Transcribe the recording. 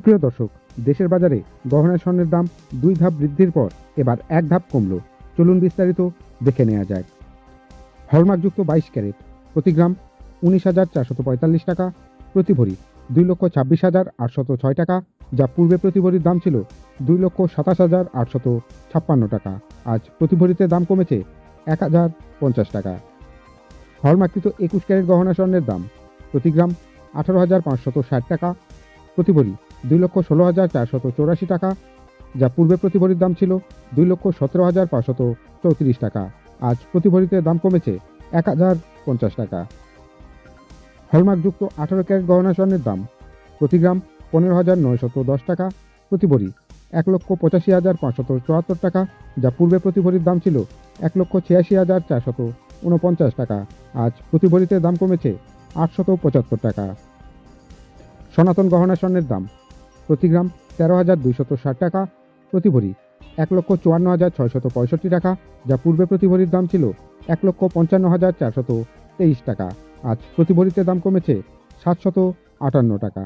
সুপ্রিয় দর্শক, দেশের বাজারে গহনা স্বর্ণের দাম ২ ধাপ বৃদ্ধির পর এবার ১ ধাপ কমল। চলুন বিস্তারিত দেখে নেওয়া যাক। হলমার্কযুক্ত ২২ ক্যারেট প্রতি গ্রাম ১৯,৪৪৫ টাকা, প্রতি ভরি ২,২৬,৮০৬ টাকা, যা পূর্বে প্রতি ভরির দাম ছিল ২,২৭,৮৫৬ টাকা। আজ প্রতি ভরিতে দাম কমেছে ১,০৫০ টাকা। হলমার্ককৃত ২১ ক্যারেট গহনা স্বর্ণের দাম প্রতি গ্রাম ১৮,৫৬০ টাকা, প্রতি ভরি ২,১৬,৪৮৪ টাকা, যা পূর্বে প্রতি ভরির দাম ছিল ২,১৭,৫৩৪ টাকা। আজ প্রতি ভরিতে দাম কমেছে ১,০৫০ টাকা। হলমার্কযুক্ত ১৮ ক্যারেট গহনা স্বর্ণের দাম প্রতি গ্রাম ১৫,৯১০ টাকা, প্রতি ভরি ১,৮৫,৫৭৪ টাকা, যা পূর্বে প্রতি ভরির দাম ছিল ১,৮৬,৪৪৯ টাকা। আজ প্রতি ভরিতে দাম কমেছে ৮৭৫ টাকা। সনাতন গহনা স্বর্ণের দাম প্রতি গ্রাম ১৩,২৬০ টাকা, প্রতি ভরি ১,৫৪,৬৬৫ টাকা, যা পূর্বে প্রতি ভরির দাম ছিল ১,৫৫,৪২৩ টাকা। আজ প্রতি ভরিতে দাম কমেছে ৭৫৮ টাকা।